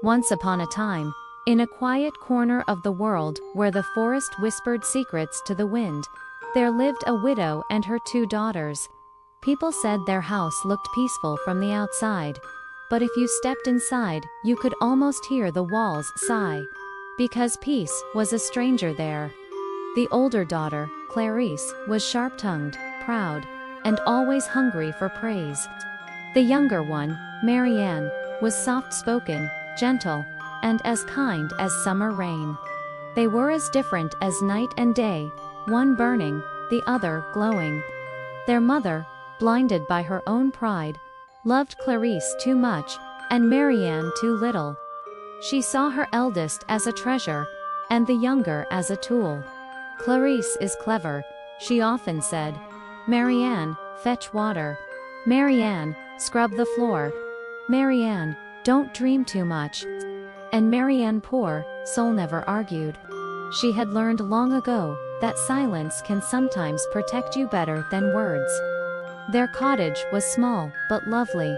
Once upon a time, in a quiet corner of the world where the forest whispered secrets to the wind, there lived a widow and her two daughters. People said their house looked peaceful from the outside, but if you stepped inside, you could almost hear the walls sigh, because peace was a stranger there. The older daughter, Clarice, was sharp-tongued, proud, and always hungry for praise. The younger one, Marianne, was soft-spoken, gentle, and as kind as summer rain. They were as different as night and day, one burning, the other glowing. Their mother, blinded by her own pride, loved Clarice too much, and Marianne too little. She saw her eldest as a treasure, and the younger as a tool. "Clarice is clever," she often said. "Marianne, fetch water. Marianne, scrub the floor. Marianne, don't dream too much." And Marianne, poor soul, never argued. She had learned long ago that silence can sometimes protect you better than words. Their cottage was small but lovely.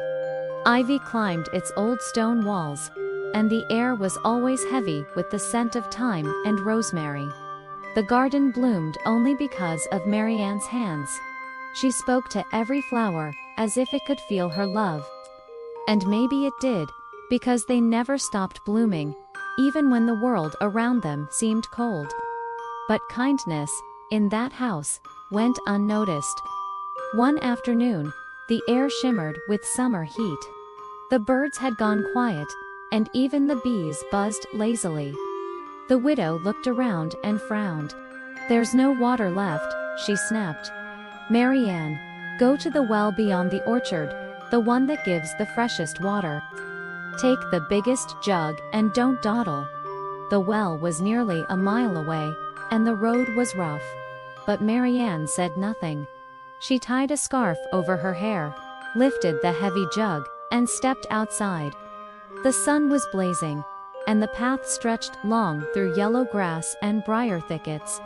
Ivy climbed its old stone walls, and the air was always heavy with the scent of thyme and rosemary. The garden bloomed only because of Marianne's hands. She spoke to every flower as if it could feel her love. And maybe it did, because they never stopped blooming, even when the world around them seemed cold. But kindness, in that house, went unnoticed. One afternoon, the air shimmered with summer heat. The birds had gone quiet, and even the bees buzzed lazily. The widow looked around and frowned. "There's no water left," she snapped. "Marianne, go to the well beyond the orchard, the one that gives the freshest water. Take the biggest jug and don't dawdle." The well was nearly a mile away, and the road was rough. But Marianne said nothing. She tied a scarf over her hair, lifted the heavy jug, and stepped outside. The sun was blazing, and the path stretched long through yellow grass and briar thickets.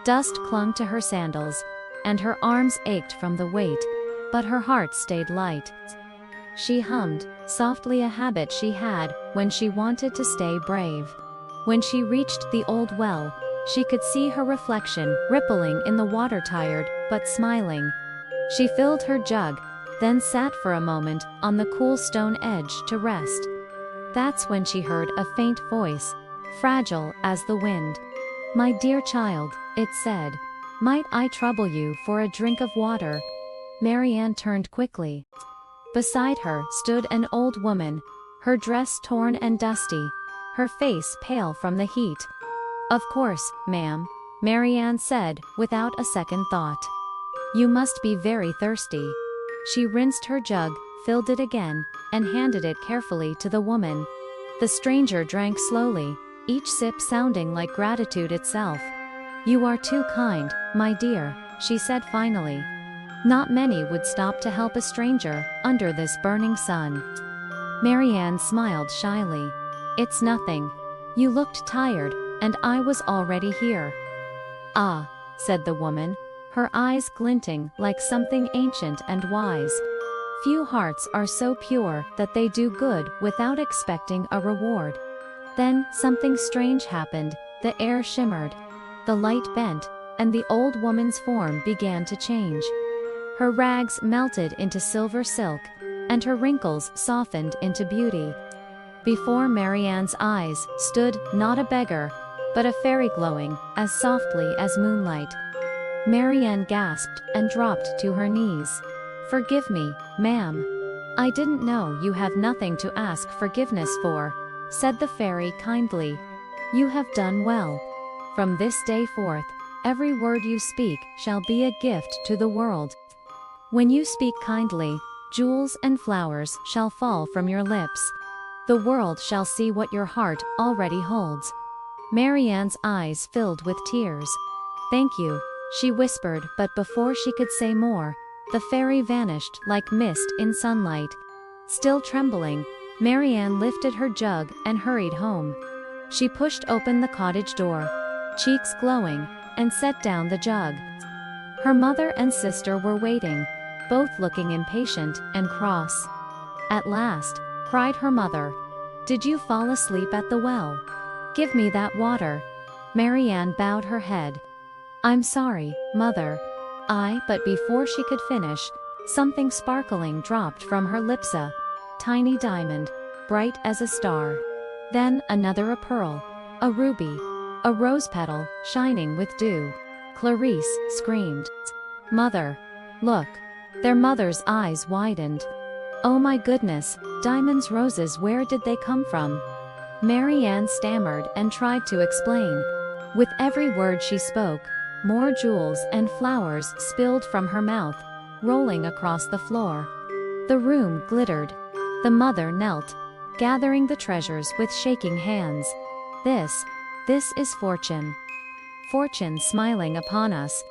Dust clung to her sandals, and her arms ached from the weight, but her heart stayed light. She hummed softly, a habit she had when she wanted to stay brave. When she reached the old well, she could see her reflection rippling in the water, tired but smiling. She filled her jug, then sat for a moment on the cool stone edge to rest. That's when she heard a faint voice, fragile as the wind. "My dear child," it said, "might I trouble you for a drink of water?" Marianne turned quickly. Beside her stood an old woman, her dress torn and dusty, her face pale from the heat. "Of course, ma'am," Marianne said without a second thought. "You must be very thirsty." She rinsed her jug, filled it again, and handed it carefully to the woman. The stranger drank slowly, each sip sounding like gratitude itself. "You are too kind, my dear," she said finally. Not many would stop to help a stranger under this burning sun. Marianne smiled shyly. "It's nothing. You looked tired, and I was already here." "Ah," said the woman, her eyes glinting like something ancient and wise. "Few hearts are so pure that they do good without expecting a reward." Then something strange happened. The air shimmered, the light bent, and the old woman's form began to change. Her rags melted into silver silk, and her wrinkles softened into beauty. Before Marianne's eyes stood not a beggar, but a fairy glowing as softly as moonlight. Marianne gasped and dropped to her knees. "Forgive me, ma'am. I didn't know. You have nothing to ask forgiveness for," said the fairy kindly. "You have done well. From this day forth, every word you speak shall be a gift to the world. When you speak kindly, jewels and flowers shall fall from your lips. The world shall see what your heart already holds." Marianne's eyes filled with tears. "Thank you," she whispered, but before she could say more, the fairy vanished like mist in sunlight. Still trembling, Marianne lifted her jug and hurried home. She pushed open the cottage door, cheeks glowing, and set down the jug. Her mother and sister were waiting, both looking impatient and cross. "At last," cried her mother. Did you fall asleep at the well? Give me that water." Marianne bowed her head. "I'm sorry, mother." But before she could finish, something sparkling dropped from her lips, a tiny diamond, bright as a star. Then another, a pearl, a ruby, a rose petal, shining with dew. Clarice screamed, "Mother! Look!" Their mother's eyes widened. "Oh my goodness, diamonds, roses, where did they come from?" Marianne stammered and tried to explain. With every word she spoke, more jewels and flowers spilled from her mouth, rolling across the floor. The room glittered. The mother knelt, gathering the treasures with shaking hands. This is fortune. Fortune smiling upon us."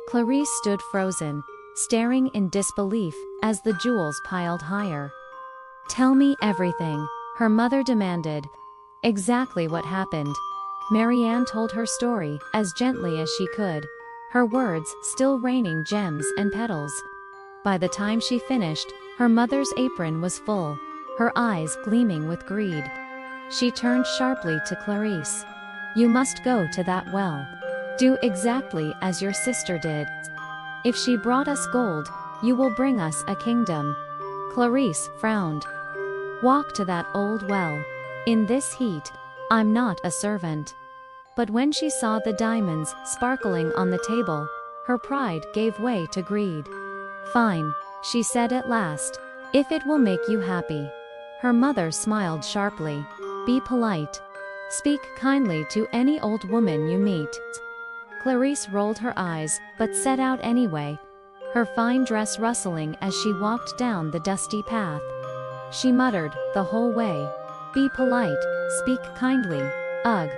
Clarice stood frozen, staring in disbelief as the jewels piled higher. "Tell me everything," her mother demanded. Exactly what happened. Marianne told her story as gently as she could, her words still raining gems and petals. By the time she finished, her mother's apron was full, her eyes gleaming with greed. She turned sharply to Clarice. "You must go to that well. Do exactly as your sister did. If she brought us gold, you will bring us a kingdom." Clarice frowned. "Walk to that old well. In this heat, I'm not a servant." But when she saw the diamonds sparkling on the table, her pride gave way to greed. "Fine," she said at last, "if it will make you happy." Her mother smiled sharply. "Be polite. Speak kindly to any old woman you meet." Clarice rolled her eyes, but set out anyway, her fine dress rustling as she walked down the dusty path. She muttered the whole way, "Be polite, speak kindly, ugh."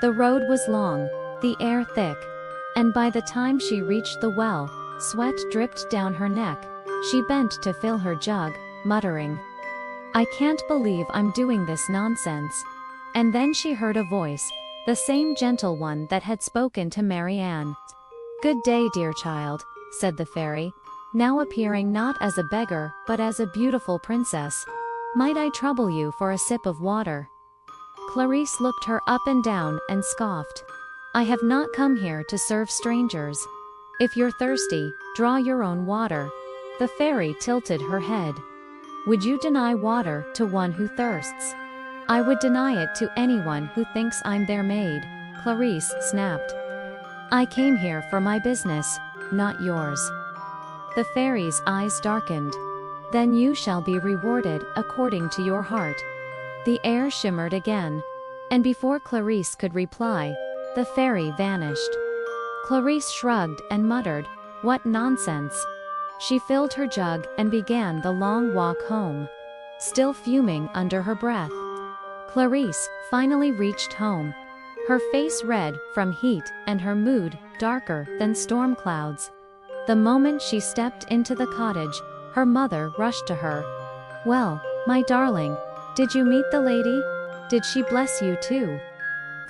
The road was long, the air thick, and by the time she reached the well, sweat dripped down her neck. She bent to fill her jug, muttering, "I can't believe I'm doing this nonsense." And then she heard a voice, the same gentle one that had spoken to Marianne. "Good day, dear child," said the fairy, now appearing not as a beggar but as a beautiful princess. "Might I trouble you for a sip of water?" Clarice looked her up and down and scoffed. "I have not come here to serve strangers. If you're thirsty, draw your own water." The fairy tilted her head. "Would you deny water to one who thirsts?" "I would deny it to anyone who thinks I'm their maid," Clarice snapped. "I came here for my business, not yours." The fairy's eyes darkened. "Then you shall be rewarded according to your heart." The air shimmered again, and before Clarice could reply, the fairy vanished. Clarice shrugged and muttered, "What nonsense." She filled her jug and began the long walk home, still fuming under her breath. Clarice finally reached home, her face red from heat and her mood darker than storm clouds. The moment she stepped into the cottage, her mother rushed to her. "Well, my darling, did you meet the lady? Did she bless you too?"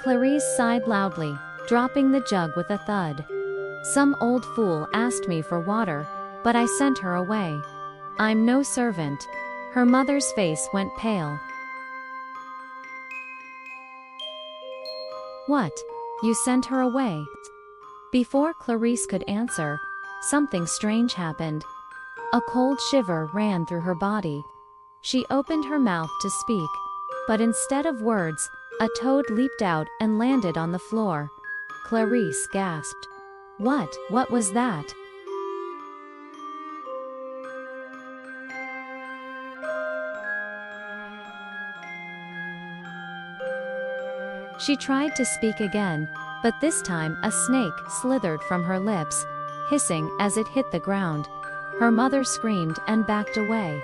Clarice sighed loudly, dropping the jug with a thud. "Some old fool asked me for water, but I sent her away. I'm no servant." Her mother's face went pale. "What? You sent her away?" Before Clarice could answer, something strange happened. A cold shiver ran through her body. She opened her mouth to speak, but instead of words, a toad leaped out and landed on the floor. Clarice gasped. What was that?" She tried to speak again, but this time a snake slithered from her lips, hissing as it hit the ground. Her mother screamed and backed away.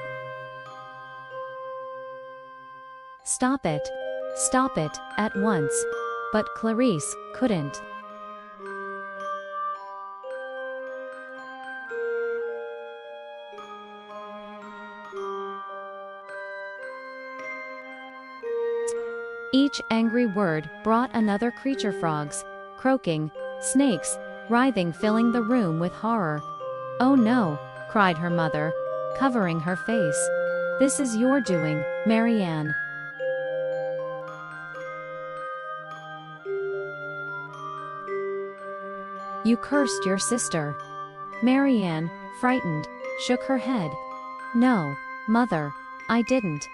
Stop it at once." But Clarice couldn't. Each angry word brought another creature, frogs, croaking, snakes, writhing, filling the room with horror. "Oh no," cried her mother, covering her face. "This is your doing, Marianne." You cursed your sister." Marianne, frightened, shook her head. "No, mother, I didn't.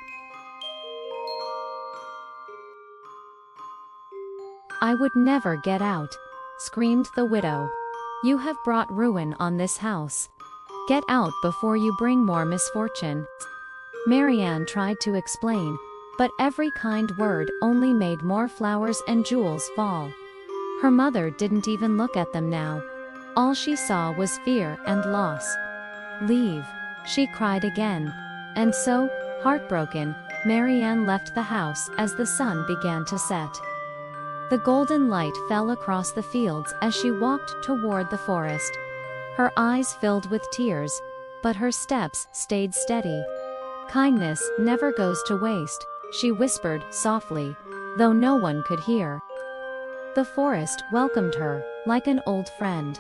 I would never get out," screamed the widow. "You have brought ruin on this house. Get out before you bring more misfortune." Marianne tried to explain, but every kind word only made more flowers and jewels fall. Her mother didn't even look at them now. All she saw was fear and loss. "Leave," she cried again. And so, heartbroken, Marianne left the house as the sun began to set. The golden light fell across the fields as she walked toward the forest. Her eyes filled with tears, but her steps stayed steady. "Kindness never goes to waste," she whispered softly, though no one could hear. The forest welcomed her, like an old friend.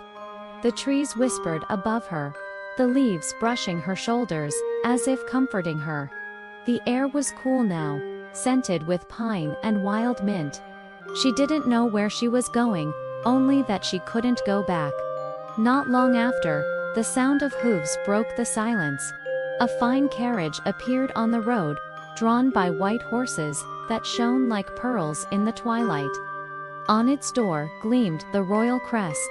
The trees whispered above her, the leaves brushing her shoulders, as if comforting her. The air was cool now, scented with pine and wild mint. She didn't know where she was going, only that she couldn't go back. Not long after, the sound of hooves broke the silence. A fine carriage appeared on the road, drawn by white horses that shone like pearls in the twilight. On its door gleamed the royal crest.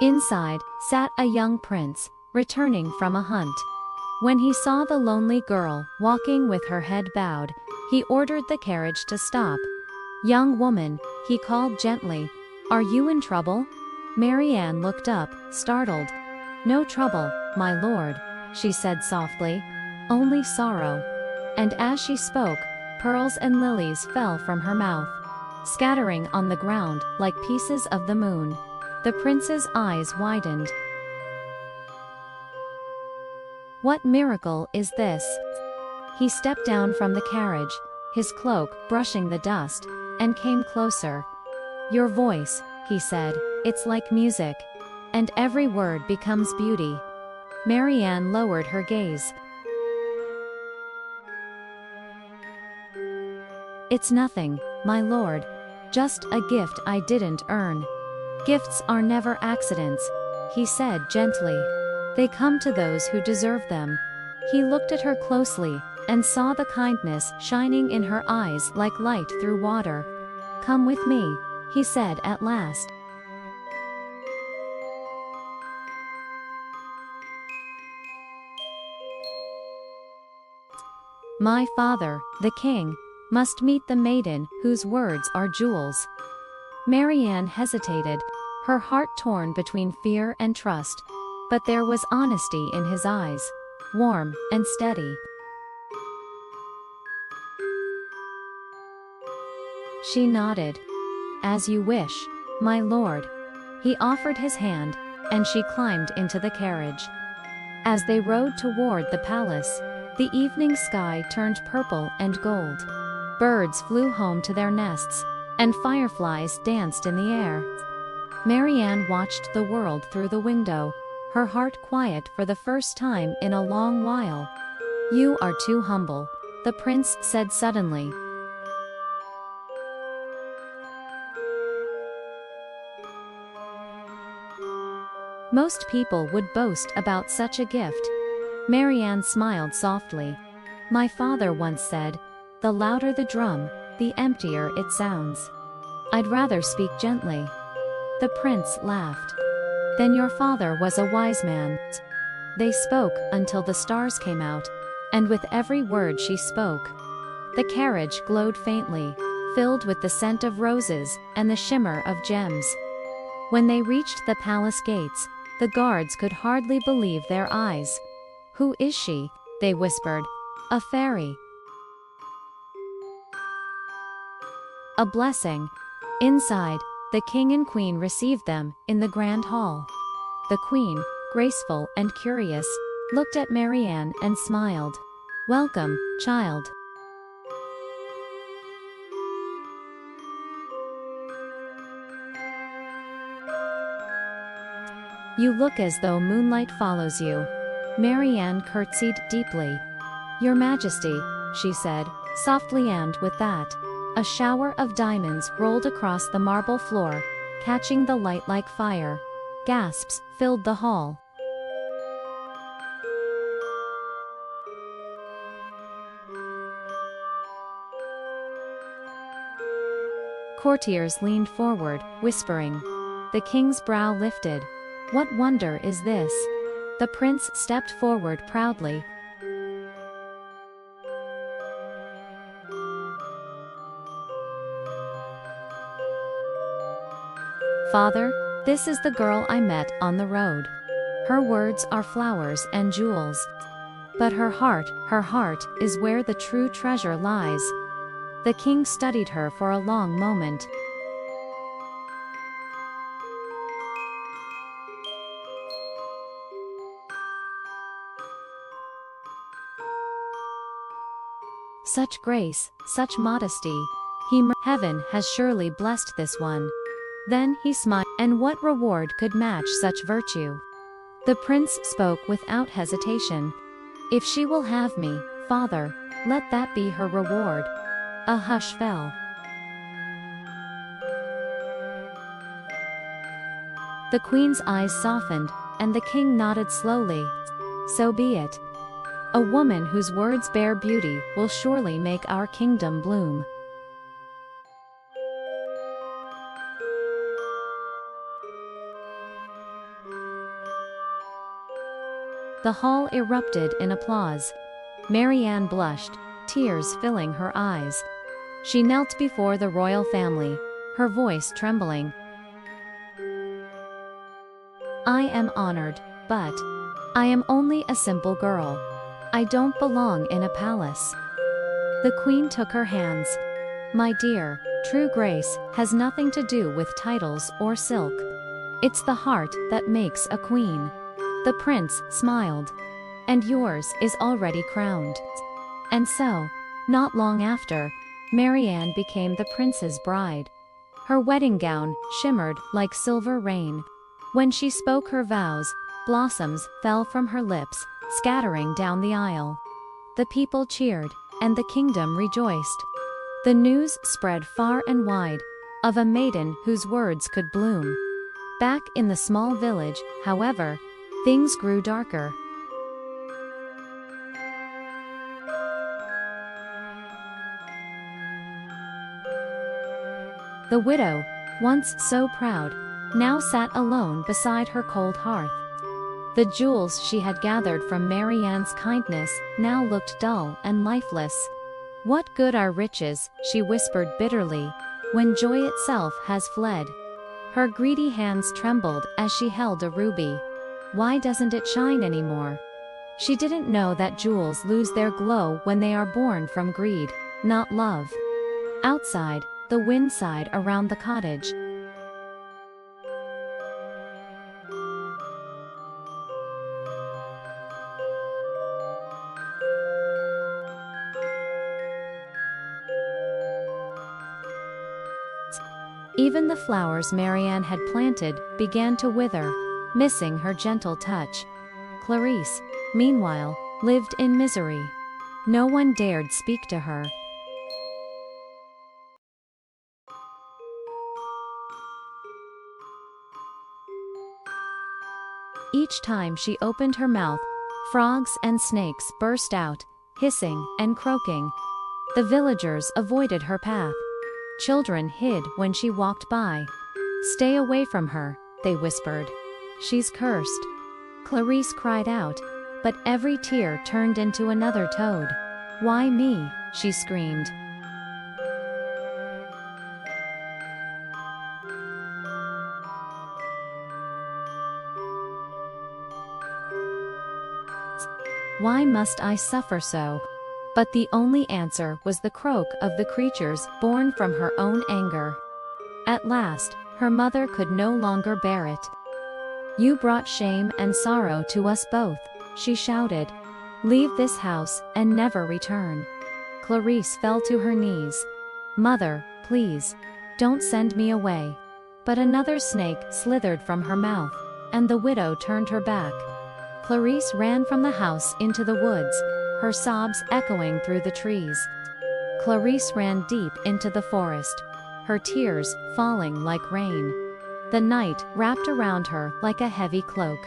Inside sat a young prince, returning from a hunt. When he saw the lonely girl walking with her head bowed, he ordered the carriage to stop. "Young woman," he called gently, "are you in trouble?" Marianne looked up, startled. "No trouble, my lord," she said softly. "Only sorrow." And as she spoke, pearls and lilies fell from her mouth, scattering on the ground like pieces of the moon. The prince's eyes widened. What miracle is this? He stepped down from the carriage, his cloak brushing the dust, and came closer. "Your voice," he said, "it's like music. And every word becomes beauty." Marianne lowered her gaze. "It's nothing, my lord. Just a gift I didn't earn." "Gifts are never accidents," he said gently. "They come to those who deserve them." He looked at her closely, and saw the kindness shining in her eyes like light through water. "Come with me," he said at last. "My father, the king, must meet the maiden whose words are jewels." Marianne hesitated, her heart torn between fear and trust. But there was honesty in his eyes, warm and steady. She nodded. "As you wish, my lord." He offered his hand, and she climbed into the carriage. As they rode toward the palace, the evening sky turned purple and gold. Birds flew home to their nests, and fireflies danced in the air. Marianne watched the world through the window, her heart quiet for the first time in a long while. "You are too humble," the prince said suddenly. "Most people would boast about such a gift." Marianne smiled softly. "My father once said, 'The louder the drum, the emptier it sounds.' I'd rather speak gently." The prince laughed. "Then your father was a wise man." They spoke until the stars came out, and with every word she spoke, the carriage glowed faintly, filled with the scent of roses and the shimmer of gems. When they reached the palace gates, the guards could hardly believe their eyes. "Who is she?" they whispered. "A fairy." "A blessing." Inside, the king and queen received them in the grand hall. The queen, graceful and curious, looked at Marianne and smiled. "Welcome, child." "You look as though moonlight follows you." Marianne curtsied deeply. "Your Majesty, she said, softly, and with that, a shower of diamonds rolled across the marble floor, catching the light like fire. Gasps filled the hall. Courtiers leaned forward, whispering. The king's brow lifted. What wonder is this? The prince stepped forward proudly. Father, this is the girl I met on the road. Her words are flowers and jewels. But her heart is where the true treasure lies. The king studied her for a long moment. Such grace, such modesty. Heaven has surely blessed this one. Then he smiled, and what reward could match such virtue? The prince spoke without hesitation. If she will have me, father, let that be her reward. A hush fell. The queen's eyes softened, and the king nodded slowly. So be it. A woman whose words bear beauty will surely make our kingdom bloom. The hall erupted in applause. Marianne blushed, tears filling her eyes. She knelt before the royal family, her voice trembling. I am honored, but I am only a simple girl. I don't belong in a palace. The queen took her hands. My dear, true grace has nothing to do with titles or silk. It's the heart that makes a queen. The prince smiled. And yours is already crowned. And so, not long after, Marianne became the prince's bride. Her wedding gown shimmered like silver rain. When she spoke her vows, blossoms fell from her lips, scattering down the aisle. The people cheered, and the kingdom rejoiced. The news spread far and wide, of a maiden whose words could bloom. Back in the small village, however, things grew darker. The widow, once so proud, now sat alone beside her cold hearth. The jewels she had gathered from Marianne's kindness now looked dull and lifeless. What good are riches, she whispered bitterly, when joy itself has fled? Her greedy hands trembled as she held a ruby. Why doesn't it shine anymore? She didn't know that jewels lose their glow when they are born from greed, not love. Outside, the wind sighed around the cottage. Even the flowers Marianne had planted began to wither, missing her gentle touch. Clarice, meanwhile, lived in misery. No one dared speak to her. Each time she opened her mouth, frogs and snakes burst out, hissing and croaking. The villagers avoided her path. Children hid when she walked by. Stay away from her, they whispered. She's cursed. Clarice cried out, but every tear turned into another toad. Why me? She screamed. Why must I suffer so? But the only answer was the croak of the creatures born from her own anger. At last, her mother could no longer bear it. You brought shame and sorrow to us both, she shouted. Leave this house and never return. Clarice fell to her knees. Mother, please, don't send me away. But another snake slithered from her mouth, and the widow turned her back. Clarice ran from the house into the woods, her sobs echoing through the trees. Clarice ran deep into the forest, her tears falling like rain. The night wrapped around her like a heavy cloak.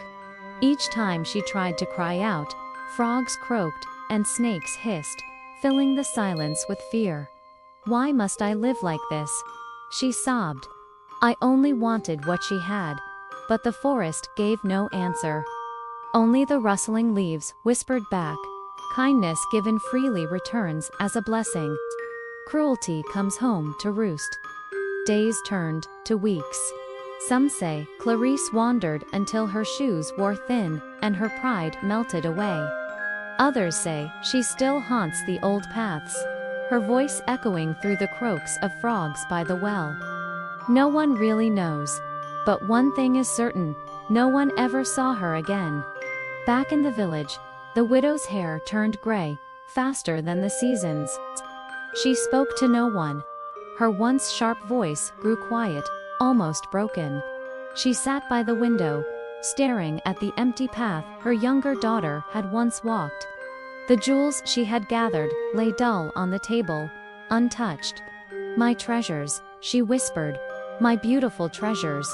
Each time she tried to cry out, frogs croaked and snakes hissed, filling the silence with fear. "Why must I live like this?" she sobbed. I only wanted what she had, but the forest gave no answer. Only the rustling leaves whispered back, "Kindness given freely returns as a blessing. Cruelty comes home to roost." Days turned to weeks. Some say Clarice wandered until her shoes wore thin and her pride melted away. Others say she still haunts the old paths, her voice echoing through the croaks of frogs by the well. No one really knows. But one thing is certain, no one ever saw her again. Back in the village, the widow's hair turned gray, faster than the seasons. She spoke to no one. Her once sharp voice grew quiet, almost broken. She sat by the window, staring at the empty path her younger daughter had once walked. The jewels she had gathered lay dull on the table, untouched. "My treasures," she whispered, "my beautiful treasures."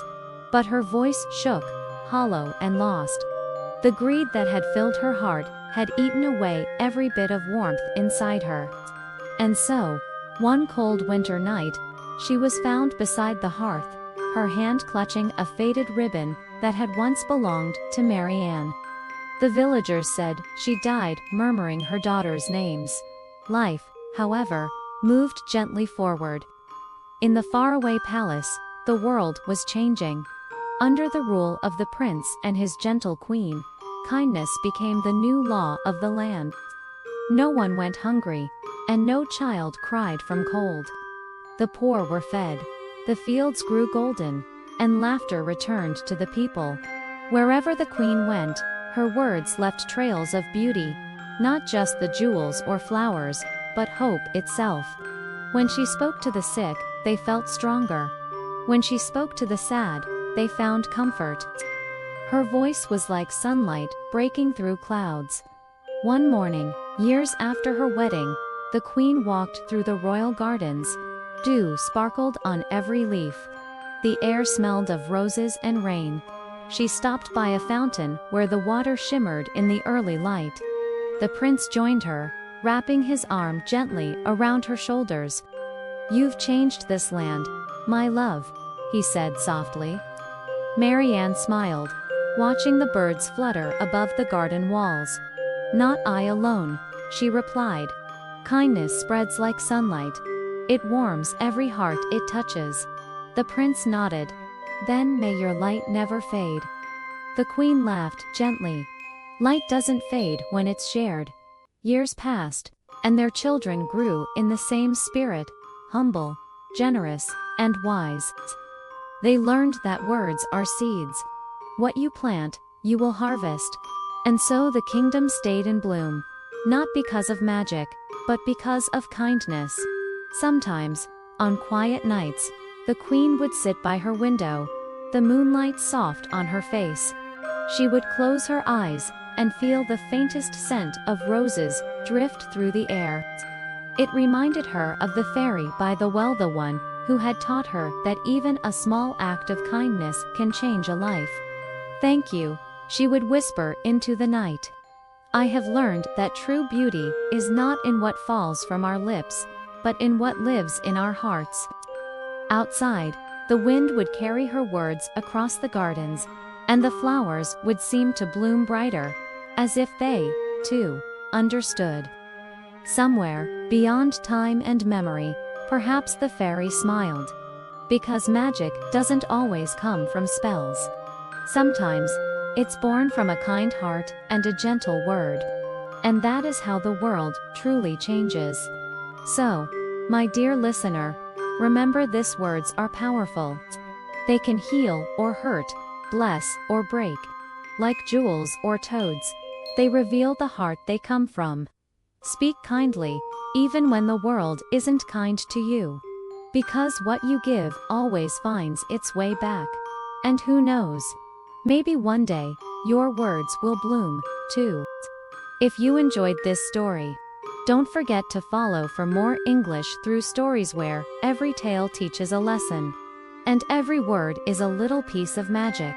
But her voice shook, hollow and lost. The greed that had filled her heart had eaten away every bit of warmth inside her. And so, one cold winter night, she was found beside the hearth, her hand clutching a faded ribbon that had once belonged to Marianne. The villagers said she died murmuring her daughter's names. Life, however, moved gently forward. In the faraway palace, the world was changing. Under the rule of the prince and his gentle queen, kindness became the new law of the land. No one went hungry, and no child cried from cold. The poor were fed, the fields grew golden, and laughter returned to the people. Wherever the queen went, her words left trails of beauty, not just the jewels or flowers, but hope itself. When she spoke to the sick, they felt stronger. When she spoke to the sad, they found comfort. Her voice was like sunlight breaking through clouds. One morning, years after her wedding, the queen walked through the royal gardens. Dew sparkled on every leaf. The air smelled of roses and rain. She stopped by a fountain where the water shimmered in the early light. The prince joined her, wrapping his arm gently around her shoulders. "You've changed this land, my love," he said softly. Marianne smiled, watching the birds flutter above the garden walls. "Not I alone," she replied. "Kindness spreads like sunlight. It warms every heart it touches." The prince nodded. "Then may your light never fade." The queen laughed gently. Light doesn't fade when it's shared. Years passed, and their children grew in the same spirit, humble, generous, and wise. They learned that words are seeds. What you plant, you will harvest. And so the kingdom stayed in bloom, not because of magic, but because of kindness. Sometimes, on quiet nights, the queen would sit by her window, the moonlight soft on her face. She would close her eyes and feel the faintest scent of roses drift through the air. It reminded her of the fairy by the well, the one who had taught her that even a small act of kindness can change a life. "Thank you," she would whisper into the night. "I have learned that true beauty is not in what falls from our lips, but in what lives in our hearts." Outside, the wind would carry her words across the gardens, and the flowers would seem to bloom brighter, as if they, too, understood. Somewhere, beyond time and memory, perhaps the fairy smiled. Because magic doesn't always come from spells. Sometimes, it's born from a kind heart and a gentle word. And that is how the world truly changes. So, my dear listener, remember these words are powerful. They can heal or hurt, bless or break. Like jewels or toads, they reveal the heart they come from. Speak kindly, even when the world isn't kind to you. Because what you give always finds its way back. And who knows? Maybe one day, your words will bloom, too. If you enjoyed this story, don't forget to follow for more English through stories where every tale teaches a lesson, and every word is a little piece of magic.